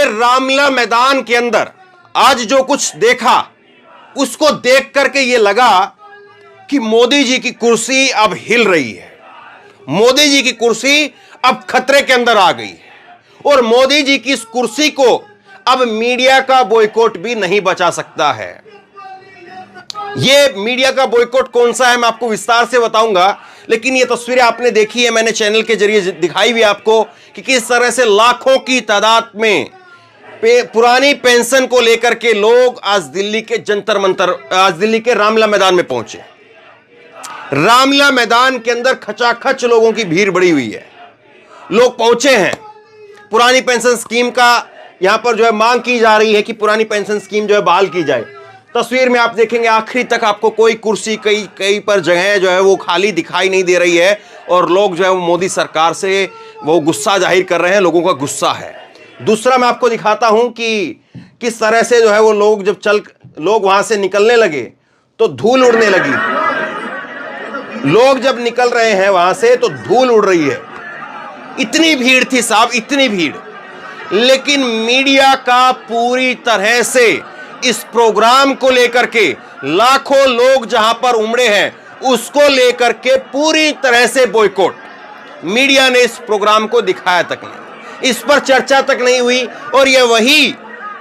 रामलीला मैदान के अंदर आज जो कुछ देखा, उसको देख करके ये लगा कि मोदी जी की कुर्सी अब हिल रही है, मोदी जी की कुर्सी अब खतरे के अंदर आ गई है और मोदी जी की इस कुर्सी को अब मीडिया का बॉयकॉट भी नहीं बचा सकता है। यह मीडिया का बॉयकॉट कौन सा है मैं आपको विस्तार से बताऊंगा, लेकिन ये तस्वीरें आपने देखी है, मैंने चैनल के जरिए दिखाई भी आपको कि किस तरह से लाखों की तादाद में पुरानी पेंशन को लेकर के लोग आज दिल्ली के जंतर मंतर, आज दिल्ली के रामलीला मैदान में पहुंचे। रामलीला मैदान के अंदर खचाखच लोगों की भीड़ बढ़ी हुई है, लोग पहुंचे हैं। पुरानी पेंशन स्कीम का यहां पर जो है मांग की जा रही है कि पुरानी पेंशन स्कीम जो है बहाल की जाए। तस्वीर में आप देखेंगे आखिरी तक आपको कोई कुर्सी कई पर जगह जो है वो खाली दिखाई नहीं दे रही है और लोग जो है वो मोदी सरकार से वो गुस्सा जाहिर कर रहे हैं, लोगों का गुस्सा है। दूसरा मैं आपको दिखाता हूं कि किस तरह से जो है वो लोग जब लोग वहां से निकलने लगे तो धूल उड़ने लगी। लोग जब निकल रहे हैं वहां से तो धूल उड़ रही है। इतनी भीड़ थी साहब, इतनी भीड़, लेकिन मीडिया का पूरी तरह से इस प्रोग्राम को लेकर के लाखों लोग जहां पर उमड़े हैं उसको लेकर के पूरी तरह से बॉयकॉट। मीडिया ने इस प्रोग्राम को दिखाया तक नहीं, इस पर चर्चा तक नहीं हुई। और यह वही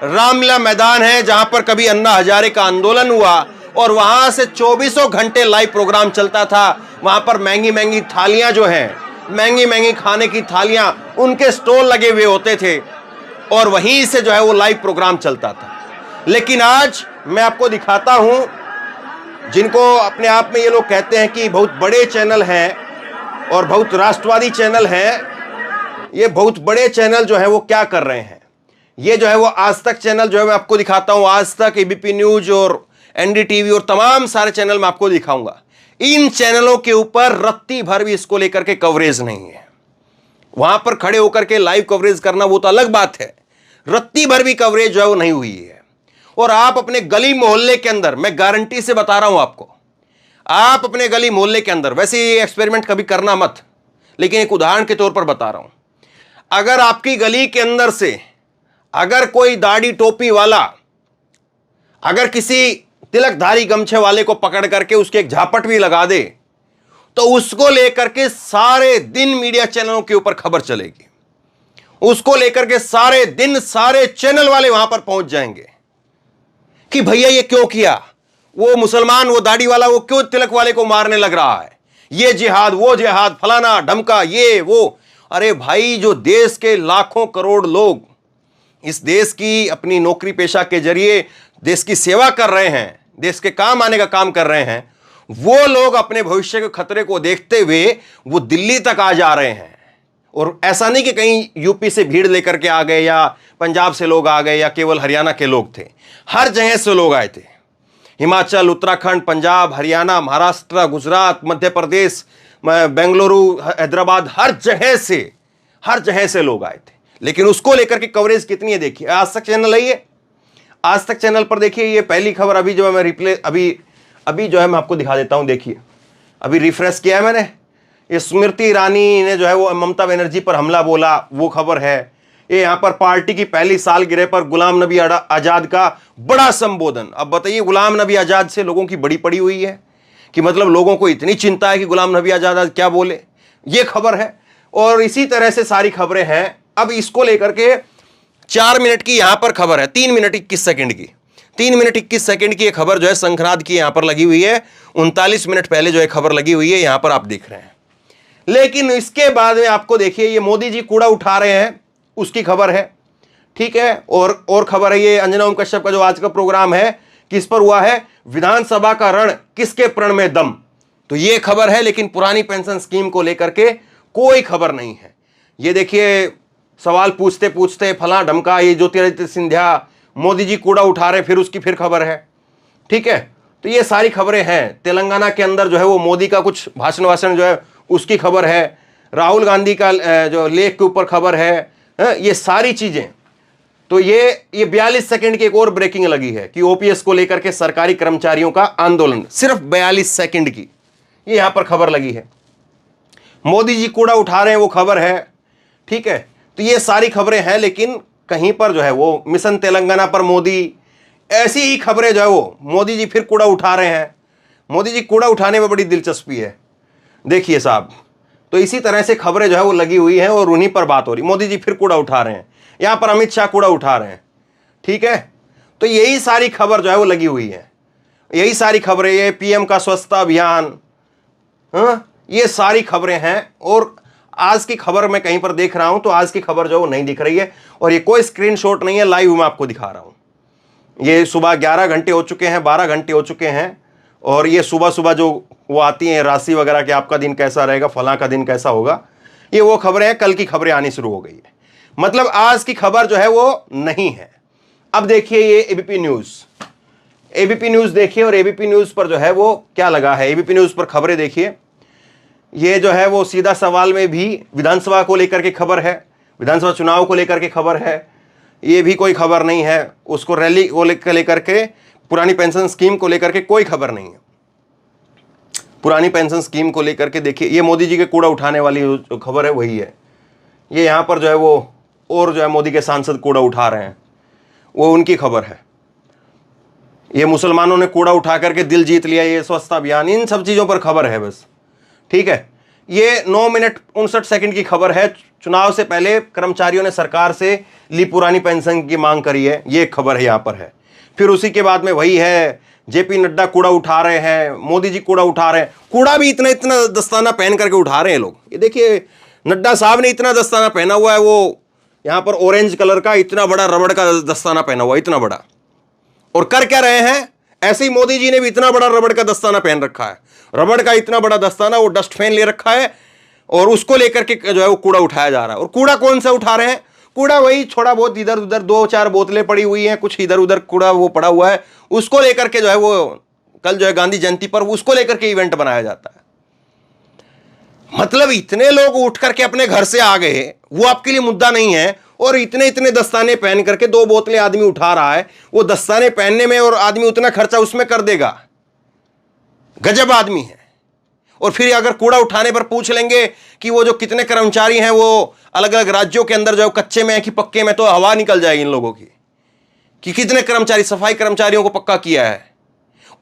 रामलीला मैदान है जहां पर कभी अन्ना हजारे का आंदोलन हुआ और वहां से 24 घंटे लाइव प्रोग्राम चलता था। वहां पर महंगी महंगी थालियां जो हैं, महंगी महंगी खाने की थालियां, उनके स्टॉल लगे हुए होते थे और वहीं से जो है वो लाइव प्रोग्राम चलता था। लेकिन आज मैं आपको दिखाता हूं, जिनको अपने आप में ये लोग कहते हैं कि बहुत बड़े चैनल हैं और बहुत राष्ट्रवादी चैनल हैं, ये बहुत बड़े चैनल जो है वो क्या कर रहे हैं। ये जो है वो आज तक चैनल जो है मैं आपको दिखाता हूं, आज तक, एबीपी न्यूज और एनडीटीवी और तमाम सारे चैनल मैं आपको दिखाऊंगा। इन चैनलों के ऊपर रत्ती भर भी इसको लेकर के कवरेज नहीं है। वहां पर खड़े होकर के लाइव कवरेज करना वो तो अलग बात है, रत्ती भर भी कवरेज जो है वो नहीं हुई है। और आप अपने गली मोहल्ले के अंदर, मैं गारंटी से बता रहा हूं आपको, आप अपने गली मोहल्ले के अंदर, वैसे ये एक्सपेरिमेंट कभी करना मत, लेकिन एक उदाहरण के तौर पर बता रहा हूं, अगर आपकी गली के अंदर से अगर कोई दाढ़ी टोपी वाला अगर किसी तिलकधारी गमछे वाले को पकड़ करके उसके एक झापट भी लगा दे तो उसको लेकर के सारे दिन मीडिया चैनलों के ऊपर खबर चलेगी। उसको लेकर के सारे दिन सारे चैनल वाले वहां पर पहुंच जाएंगे कि भैया ये क्यों किया, वो मुसलमान, वो दाढ़ी वाला, वो क्यों तिलक वाले को मारने लग रहा है, ये जिहाद, वो जिहाद, फलाना ढमका, ये वो। अरे भाई, जो देश के लाखों करोड़ लोग इस देश की अपनी नौकरी पेशा के जरिए देश की सेवा कर रहे हैं, देश के काम आने का काम कर रहे हैं, वो लोग अपने भविष्य के खतरे को देखते हुए वो दिल्ली तक आ जा रहे हैं। और ऐसा नहीं कि कहीं यूपी से भीड़ लेकर के आ गए या पंजाब से लोग आ गए या केवल हरियाणा के लोग थे, हर जगह से लोग आए थे। हिमाचल, उत्तराखंड, पंजाब, हरियाणा, महाराष्ट्र, गुजरात, मध्य प्रदेश, बेंगलुरु, हैदराबाद, हर जगह से लोग आए थे। लेकिन उसको लेकर के कवरेज कितनी है देखिए। आज तक चैनल है ये, आज तक चैनल पर देखिए, ये पहली खबर अभी जो है मैं अभी जो है मैं आपको दिखा देता हूं। देखिए, अभी रिफ्रेश किया है मैंने, ये स्मृति ईरानी ने जो है वो ममता बनर्जी पर हमला बोला, वो खबर है। ये यहां पर पार्टी की पहली सालगिरह पर गुलाम नबी आजाद का बड़ा संबोधन। अब बताइए, गुलाम नबी आजाद से लोगों की बड़ी पड़ी हुई है कि मतलब लोगों को इतनी चिंता है कि गुलाम नबी आजाद क्या बोले, ये खबर है। और इसी तरह से सारी खबरें हैं। अब इसको लेकर के 4 मिनट की यहां पर खबर है, 3 मिनट 21 सेकंड की, 3 मिनट 21 सेकंड की खबर जो है शंखनाद की यहां पर लगी हुई है। 39 मिनट पहले जो है खबर लगी हुई है, यहां पर आप देख रहे हैं। लेकिन इसके बाद में आपको देखिए, ये मोदी जी कूड़ा उठा रहे हैं, उसकी खबर है, ठीक है। और खबर है ये अंजना ओम कश्यप का जो आज का प्रोग्राम है, किस पर हुआ है, विधानसभा का रण, किसके प्रण में दम, तो ये खबर है। लेकिन पुरानी पेंशन स्कीम को लेकर के कोई खबर नहीं है। ये देखिए, सवाल पूछते पूछते फला ढमका, ये ज्योतिरादित्य सिंधिया, मोदी जी कूड़ा उठा रहे, फिर उसकी फिर खबर है, ठीक है। तो ये सारी खबरें हैं। तेलंगाना के अंदर जो है वो मोदी का कुछ भाषण जो है उसकी खबर है, राहुल गांधी का जो लेख के ऊपर खबर है, ये सारी चीजें। तो ये 42 सेकंड की एक और ब्रेकिंग लगी है कि ओपीएस को लेकर के सरकारी कर्मचारियों का आंदोलन, सिर्फ 42 सेकंड की ये यहां पर खबर लगी है। मोदी जी कूड़ा उठा रहे हैं, वो खबर है, ठीक है। तो ये सारी खबरें हैं, लेकिन कहीं पर जो है वो मिशन तेलंगाना पर मोदी, ऐसी ही खबरें जो है वो मोदी जी फिर कूड़ा उठा रहे हैं। मोदी जी कूड़ा उठाने में बड़ी दिलचस्पी है, देखिए साहब। तो इसी तरह से खबरें जो है वो लगी हुई हैं और उन्हीं पर बात हो रही। मोदी जी फिर कूड़ा उठा रहे हैं, यहां पर अमित शाह कूड़ा उठा रहे हैं, ठीक है। तो यही सारी खबर जो है वो लगी हुई है, यही सारी खबरें, ये पीएम का स्वच्छता अभियान, ये सारी खबरें हैं। और आज की खबर मैं कहीं पर देख रहा हूं तो आज की खबर जो है वो नहीं दिख रही है, और ये कोई स्क्रीनशॉट नहीं है, लाइव मैं आपको दिखा रहा हूं। ये सुबह 11 घंटे हो चुके हैं, 12 घंटे हो चुके हैं, और ये सुबह सुबह जो वो आती हैं राशि वगैरह कि आपका दिन कैसा रहेगा, फलां का दिन कैसा होगा, ये वो खबरें हैं। कल की खबरें आनी शुरू हो गई है, मतलब आज की खबर जो है वो नहीं है। अब देखिए ये एबीपी न्यूज देखिए, और एबीपी न्यूज पर जो है वो क्या लगा है, एबीपी न्यूज पर खबरें देखिए। ये जो है वो सीधा सवाल में भी विधानसभा को लेकर के खबर है, विधानसभा चुनाव को लेकर के खबर है। ये भी कोई खबर नहीं है, उसको रैली को लेकर के, पुरानी पेंशन स्कीम को लेकर के कोई खबर नहीं है। पुरानी पेंशन स्कीम को लेकर के देखिए, ये मोदी जी के कूड़ा उठाने वाली जो खबर है वही है। ये यहाँ पर जो है वो, और जो है मोदी के सांसद कूड़ा उठा रहे हैं, वो उनकी खबर है। ये मुसलमानों ने कूड़ा उठा करके दिल जीत लिया, ये स्वच्छता अभियान, इन सब चीज़ों पर खबर है बस, ठीक है। ये 9 मिनट 59 सेकंड की खबर है। चुनाव से पहले कर्मचारियों ने सरकार से ली पुरानी पेंशन की मांग करी है, ये खबर है यहाँ पर है। फिर उसी के बाद में वही है, जेपी नड्डा कूड़ा उठा रहे हैं, मोदी जी कूड़ा उठा रहे हैं। कूड़ा भी इतना इतना दस्ताना पहन करके उठा रहे हैं लोग। ये देखिए नड्डा साहब ने इतना दस्ताना पहना हुआ है, वो यहाँ पर ऑरेंज कलर का इतना बड़ा रबड़ का दस्ताना पहना हुआ है, इतना बड़ा। और कर क्या रहे हैं, ऐसे ही मोदी जी ने भी इतना बड़ा रबड़ का दस्ताना पहन रखा है, रबड़ का इतना बड़ा दस्ताना, वो डस्ट फैन ले रखा है, और उसको लेकर के जो है वो कूड़ा उठाया जा रहा है। और कूड़ा कौन सा उठा रहे हैं, कूड़ा वही थोड़ा बहुत इधर उधर 2-4 बोतलें पड़ी हुई हैं, कुछ इधर उधर कूड़ा वो पड़ा हुआ है, उसको लेकर के जो है वो कल जो है गांधी जयंती पर उसको लेकर के इवेंट बनाया जाता है। मतलब इतने लोग उठ करके अपने घर से आ गए, वो आपके लिए मुद्दा नहीं है, और इतने इतने दस्ताने पहन करके 2 बोतलें आदमी उठा रहा है, वो दस्ताने पहनने में और आदमी उतना खर्चा उसमें कर देगा, गजब आदमी है। और फिर अगर कूड़ा उठाने पर पूछ लेंगे कि वो जो कितने कर्मचारी हैं वो अलग अलग राज्यों के अंदर जो कच्चे में है कि पक्के में, तो हवा निकल जाएगी इन लोगों की कि कितने कर्मचारी, सफाई कर्मचारियों को पक्का किया है,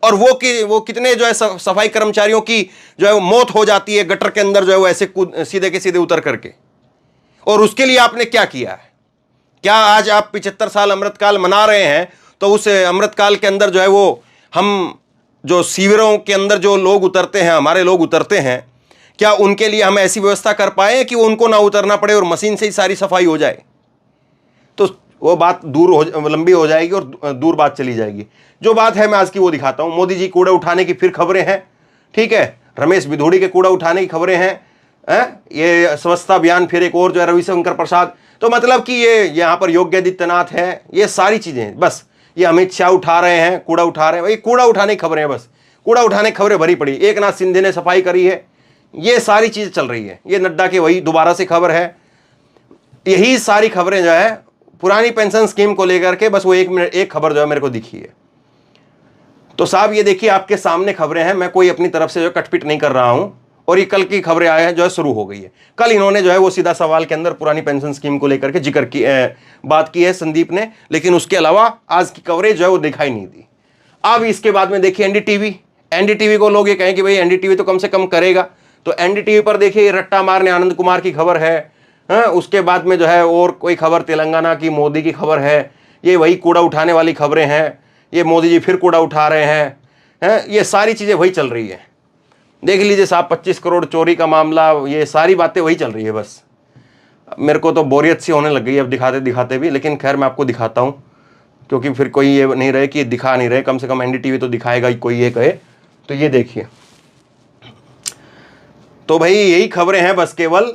और वो कितने जो है सफाई कर्मचारियों की जो है मौत हो जाती है गटर के अंदर जो है वो ऐसे सीधे के सीधे उतर करके। और उसके लिए आपने क्या किया है? क्या आज आप 75 साल अमृतकाल मना रहे हैं, तो उस अमृतकाल के अंदर जो है वो हम जो शिविरों के अंदर जो लोग उतरते हैं, हमारे लोग उतरते हैं, क्या उनके लिए हम ऐसी व्यवस्था कर पाए कि वो उनको ना उतरना पड़े और मशीन से ही सारी सफाई हो जाए? तो वो बात लंबी हो जाएगी और दूर बात चली जाएगी। जो बात है मैं आज की वो दिखाता हूं। मोदी जी कूड़ा उठाने की फिर खबरें हैं, ठीक है। रमेश बिधूड़ी के कूड़ा उठाने की खबरें हैं, ये स्वच्छता अभियान, फिर एक और जो है रविशंकर प्रसाद। तो मतलब कि ये यहाँ पर योगी आदित्यनाथ है, ये सारी चीजें, बस ये अमित शाह उठा रहे हैं, कूड़ा उठा रहे हैं, भाई कूड़ा उठाने की खबरें हैं, बस कूड़ा उठाने की खबरें भरी पड़ी। एकनाथ शिंदे ने सफाई करी है, ये सारी चीजें चल रही है। ये नड्डा के वही दोबारा से खबर है, यही सारी खबरें जो है पुरानी पेंशन स्कीम को लेकर के, बस वो एक खबर जो है मेरे को दिखी है। तो साहब ये देखिए आपके सामने खबरें हैं, मैं कोई अपनी तरफ से जो कटपिट नहीं कर रहा हूं, और ये कल की खबरें आए हैं जो है शुरू हो गई है। कल इन्होंने जो है वो सीधा सवाल के अंदर पुरानी पेंशन स्कीम को लेकर के जिक्र की बात की है संदीप ने, लेकिन उसके अलावा आज की कवरेज जो है वो दिखाई नहीं दी। अब इसके बाद में देखिए एनडीटीवी को लोग ये कहें कि भाई एनडीटीवी तो कम से कम करेगा, तो एनडीटीवी पर देखिए रट्टा मारने आनंद कुमार की खबर है। उसके बाद में जो है और कोई खबर तेलंगाना की मोदी की खबर है, ये वही कूड़ा उठाने वाली खबरें हैं, ये मोदी जी फिर कूड़ा उठा रहे हैं, ये सारी चीज़ें वही चल रही है। देख लीजिए साहब 25 करोड़ चोरी का मामला, ये सारी बातें वही चल रही है। बस मेरे को तो बोरियत सी होने लग गई अब दिखाते दिखाते भी, लेकिन खैर मैं आपको दिखाता हूँ, क्योंकि फिर कोई ये नहीं रहे कि दिखा नहीं रहे, कम से कम एनडीटीवी तो दिखाएगा ही, कोई ये कहे। तो ये देखिए, तो भाई यही खबरें हैं, बस केवल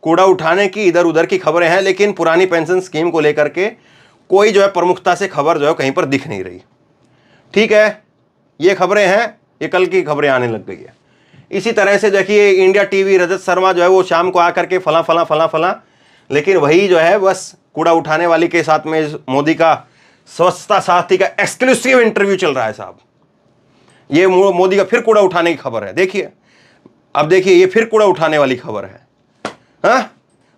कूड़ा उठाने की इधर उधर की खबरें हैं, लेकिन पुरानी पेंशन स्कीम को लेकर के कोई जो है प्रमुखता से खबर जो है कहीं पर दिख नहीं रही। ठीक है, ये खबरें हैं, ये कल की खबरें आने लग गई है। इसी तरह से देखिए इंडिया टीवी, रजत शर्मा जो है वो शाम को आकर के फला फला फला फला, लेकिन वही जो है बस कूड़ा उठाने वाली के साथ में मोदी का स्वच्छता साथी का एक्सक्लूसिव इंटरव्यू चल रहा है साहब। ये मोदी का फिर कूड़ा उठाने की खबर है। देखिए अब देखिए, ये फिर कूड़ा उठाने वाली खबर है। हाँ,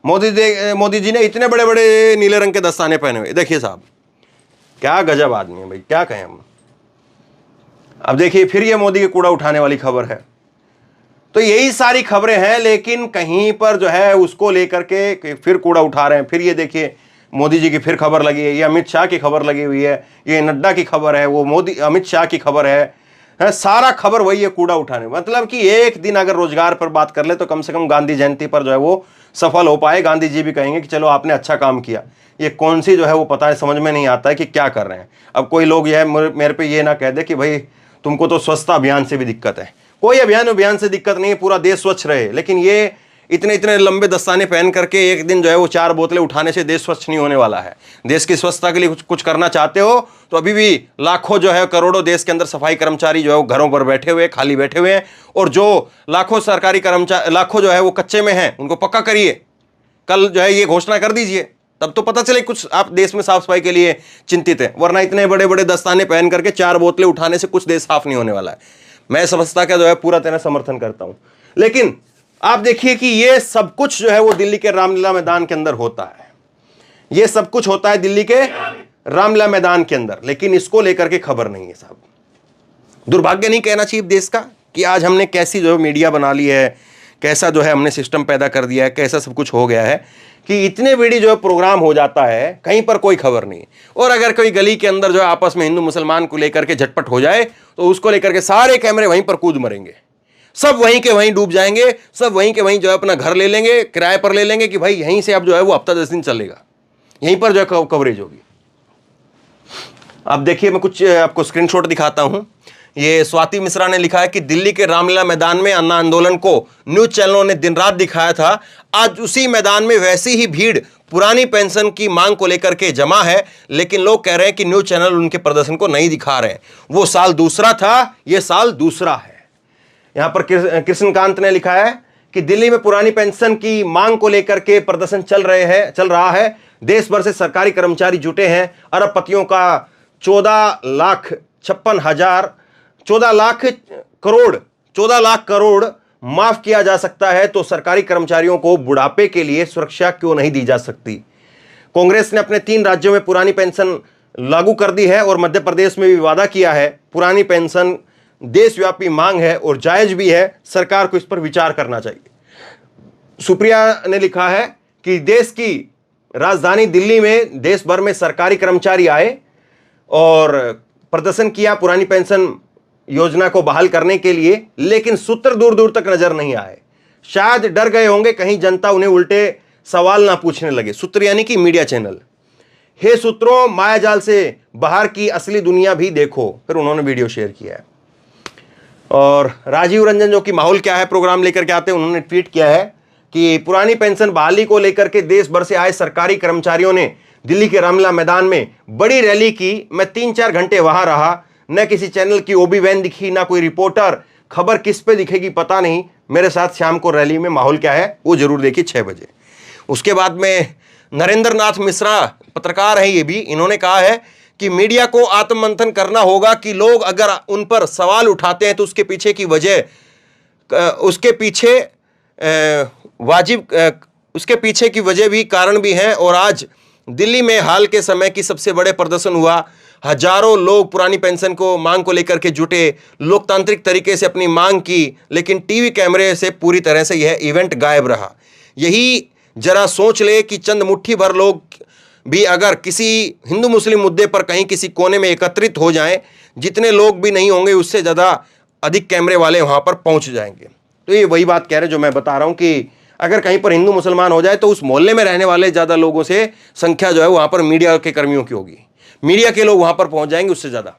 मोदी जी ने इतने बड़े बड़े नीले रंग के दस्ताने पहने हुए। देखिए साहब, क्या गजब आदमी है भाई, क्या कहें हम। अब देखिए फिर ये मोदी के कूड़ा उठाने वाली खबर है। तो यही सारी खबरें हैं, लेकिन कहीं पर जो है उसको लेकर के फिर कूड़ा उठा रहे हैं। फिर ये देखिए मोदी जी की फिर खबर लगी है, ये अमित शाह की खबर लगी हुई है, ये नड्डा की खबर है, वो मोदी अमित शाह की खबर है, सारा खबर वही है कूड़ा उठाने। मतलब कि एक दिन अगर रोजगार पर बात कर ले तो कम से कम गांधी जयंती पर जो है वो सफल हो पाए। गांधी जी भी कहेंगे कि चलो आपने अच्छा काम किया। ये कौन सी जो है वो पता है, समझ में नहीं आता है कि क्या कर रहे हैं। अब कोई लोग यह मेरे पे ये ना कह दे कि भाई तुमको तो स्वच्छता अभियान से भी दिक्कत है। कोई अभियान से दिक्कत नहीं है, पूरा देश स्वच्छ रहे। लेकिन ये इतने इतने लंबे दस्ताने पहन करके एक दिन जो है वो 4 बोतलें उठाने से देश स्वच्छ नहीं होने वाला है। देश की स्वच्छता के लिए कुछ करना चाहते हो तो अभी भी लाखों जो है करोड़ों देश के अंदर सफाई कर्मचारी जो है वो घरों पर बैठे हुए, खाली बैठे हुए हैं। और जो लाखों सरकारी कर्मचारी, लाखों जो है वो कच्चे में हैं, उनको पक्का करिए। कल जो है ये घोषणा कर दीजिए, तब तो पता चले कुछ आप देश में साफ सफाई के लिए चिंतित है। वरना इतने बड़े बड़े दस्ताने पहन करके 4 बोतलें उठाने से कुछ देश साफ नहीं होने वाला है। मैं स्वच्छता का जो है पूरा तरह समर्थन करता हूं। लेकिन आप देखिए कि ये सब कुछ जो है वो दिल्ली के रामलीला मैदान के अंदर होता है। ये सब कुछ होता है दिल्ली के रामलीला मैदान के अंदर, लेकिन इसको लेकर के खबर नहीं है साहब। दुर्भाग्य नहीं कहना चाहिए देश का कि आज हमने कैसी जो है मीडिया बना ली है, कैसा जो है हमने सिस्टम पैदा कर दिया है, कैसा सब कुछ हो गया है कि इतने बड़ी जो है प्रोग्राम हो जाता है, कहीं पर कोई खबर नहीं। और अगर कोई गली के अंदर जो है आपस में हिंदू मुसलमान को लेकर के झटपट हो जाए तो उसको लेकर के सारे कैमरे वहीं पर कूद मरेंगे, सब वहीं के वहीं डूब जाएंगे, सब वहीं के वहीं जो है अपना घर ले लेंगे, किराए पर ले लेंगे कि भाई यहीं से अब जो है वो हफ्ता 10 दिन चलेगा, यहीं पर जो है कवरेज होगी। अब देखिए मैं कुछ आपको स्क्रीनशॉट दिखाता हूं। ये स्वाति मिश्रा ने लिखा है कि दिल्ली के रामलीला मैदान में अन्ना आंदोलन को न्यूज चैनलों ने दिन रात दिखाया था। आज उसी मैदान में वैसी ही भीड़ पुरानी पेंशन की मांग को लेकर के जमा है, लेकिन लोग कह रहे हैं कि न्यूज चैनल उनके प्रदर्शन को नहीं दिखा रहे हैं। वो साल दूसरा था, ये साल दूसरा है। यहां पर कृष्णकांत ने लिखा है कि दिल्ली में पुरानी पेंशन की मांग को लेकर के प्रदर्शन चल रहा है। देश भर से सरकारी कर्मचारी जुटे हैं। अरबपतियों का 14 लाख करोड़ माफ किया जा सकता है, तो सरकारी कर्मचारियों को बुढ़ापे के लिए सुरक्षा क्यों नहीं दी जा सकती। कांग्रेस ने अपने 3 राज्यों में पुरानी पेंशन लागू कर दी है और मध्य प्रदेश में भी वादा किया है। पुरानी पेंशन देशव्यापी मांग है और जायज भी है, सरकार को इस पर विचार करना चाहिए। सुप्रिया ने लिखा है कि देश की राजधानी दिल्ली में देश भर में सरकारी कर्मचारी आए और प्रदर्शन किया पुरानी पेंशन योजना को बहाल करने के लिए, लेकिन सूत्र दूर दूर तक नजर नहीं आए। शायद डर गए होंगे कहीं जनता उन्हें उल्टे सवाल ना पूछने लगे। सूत्र यानी कि मीडिया चैनल। हे सूत्रों, मायाजाल से बाहर की असली दुनिया भी देखो। फिर उन्होंने वीडियो शेयर किया है। और राजीव रंजन जो कि माहौल क्या है प्रोग्राम लेकर के आते हैं, उन्होंने ट्वीट किया है कि पुरानी पेंशन बहाली को लेकर के देश भर से आए सरकारी कर्मचारियों ने दिल्ली के रामलीला मैदान में बड़ी रैली की। मैं 3-4 घंटे वहां रहा, न किसी चैनल की ओबी वैन दिखी, ना कोई रिपोर्टर। खबर किस पे दिखेगी पता नहीं। मेरे साथ शाम को रैली में माहौल क्या है वो जरूर देखिए 6 बजे। उसके बाद में नरेंद्र नाथ मिश्रा पत्रकार हैं, ये भी इन्होंने कहा है कि मीडिया को आत्ममंथन करना होगा कि लोग अगर उन पर सवाल उठाते हैं तो उसके पीछे की वजह, उसके पीछे की वजह भी, कारण भी हैं। और आज दिल्ली में हाल के समय की सबसे बड़े प्रदर्शन हुआ। हजारों लोग पुरानी पेंशन को मांग को लेकर के जुटे, लोकतांत्रिक तरीके से अपनी मांग की, लेकिन टीवी कैमरे से पूरी तरह से यह इवेंट गायब रहा। यही जरा सोच ले कि चंद मुट्ठी भर लोग भी अगर किसी हिंदू मुस्लिम मुद्दे पर कहीं किसी कोने में एकत्रित हो जाएं, जितने लोग भी नहीं होंगे उससे ज़्यादा अधिक कैमरे वाले वहाँ पर पहुँच जाएंगे। तो ये वही बात कह रहे हैं जो मैं बता रहा हूँ कि अगर कहीं पर हिंदू मुसलमान हो जाए तो उस मोहल्ले में रहने वाले ज़्यादा लोगों से संख्या जो है वहाँ पर मीडिया के कर्मियों की होगी, मीडिया के लोग वहाँ पर पहुँच जाएंगे उससे ज़्यादा।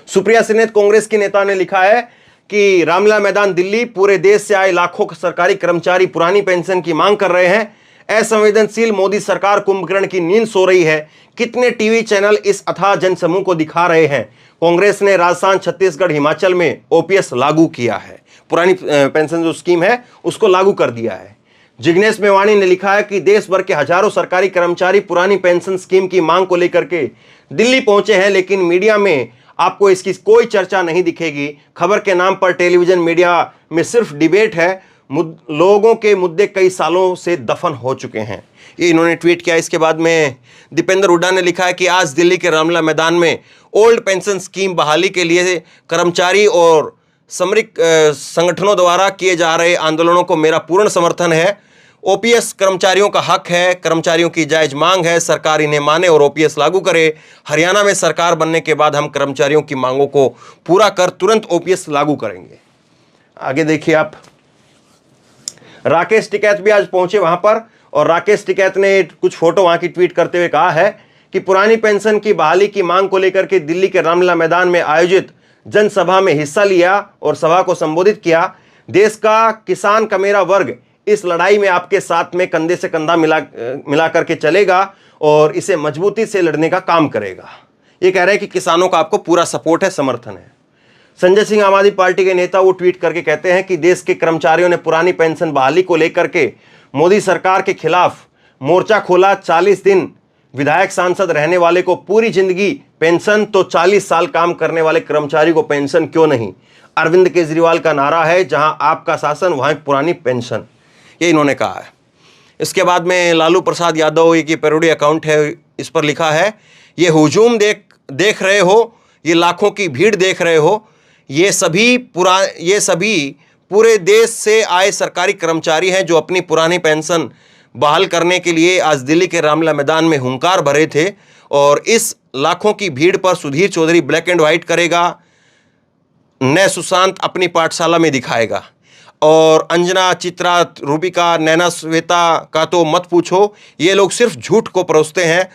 सुप्रिया सिन्हा कांग्रेस की नेता ने लिखा है कि रामलीला मैदान दिल्ली, पूरे देश से आए लाखों सरकारी कर्मचारी पुरानी पेंशन की मांग कर रहे हैं। असंवेदनशील मोदी सरकार कुंभकर्ण की नींद सो रही है। कितने टीवी चैनल इस अथाह जनसमूह को दिखा रहे हैं। कांग्रेस ने राजस्थान, छत्तीसगढ़, हिमाचल में ओपीएस लागू किया है। पुरानी पेंशन जो स्कीम है उसको लागू कर दिया है। जिग्नेश मेवाणी ने लिखा है कि देश भर के हजारों सरकारी कर्मचारी पुरानी पेंशन स्कीम की मांग को लेकर के दिल्ली पहुंचे हैं, लेकिन मीडिया में आपको इसकी कोई चर्चा नहीं दिखेगी। खबर के नाम पर टेलीविजन मीडिया में सिर्फ डिबेट है। लोगों के मुद्दे कई सालों से दफन हो चुके हैं। ये इन्होंने ट्वीट किया। इसके बाद में दीपेंद्र हुड्डा ने लिखा है कि आज दिल्ली के रामलीला मैदान में ओल्ड पेंशन स्कीम बहाली के लिए कर्मचारी और सामरिक संगठनों द्वारा किए जा रहे आंदोलनों को मेरा पूर्ण समर्थन है। ओपीएस कर्मचारियों का हक है, कर्मचारियों की जायज मांग है, सरकार इन्हें माने और ओपीएस लागू करे। हरियाणा में सरकार बनने के बाद हम कर्मचारियों की मांगों को पूरा कर तुरंत ओपीएस लागू करेंगे। आगे देखिए आप, राकेश टिकैत भी आज पहुंचे वहां पर, और राकेश टिकैत ने कुछ फोटो वहां की ट्वीट करते हुए कहा है कि पुरानी पेंशन की बहाली की मांग को लेकर के दिल्ली के रामलीला मैदान में आयोजित जनसभा में हिस्सा लिया और सभा को संबोधित किया। देश का किसान का मेरा वर्ग इस लड़ाई में आपके साथ में कंधे से कंधा मिला करके चलेगा और इसे मजबूती से लड़ने का काम करेगा। ये कह रहे हैं कि किसानों का आपको पूरा सपोर्ट है, समर्थन है। संजय सिंह आम आदमी पार्टी के नेता वो ट्वीट करके कहते हैं कि देश के कर्मचारियों ने पुरानी पेंशन बहाली को लेकर के मोदी सरकार के खिलाफ मोर्चा खोला। 40 दिन विधायक सांसद रहने वाले को पूरी जिंदगी पेंशन, तो 40 साल काम करने वाले कर्मचारी को पेंशन क्यों नहीं? अरविंद केजरीवाल का नारा है, जहां आपका शासन वहां पुरानी पेंशन। ये इन्होंने कहा है। इसके बाद में लालू प्रसाद यादव, ये पैरोडी अकाउंट है, इस पर लिखा है, ये हुजूम देख रहे हो, ये लाखों की भीड़ देख रहे हो, ये सभी पूरे देश से आए सरकारी कर्मचारी हैं जो अपनी पुरानी पेंशन बहाल करने के लिए आज दिल्ली के रामलीला मैदान में हुंकार भरे थे। और इस लाखों की भीड़ पर Sudhir Chaudhary black and white करेगा, नए सुशांत अपनी पाठशाला में दिखाएगा। और अंजना, चित्रा, रूबिका, नैना, श्वेता का तो मत पूछो, ये लोग सिर्फ झूठ को परोसते हैं।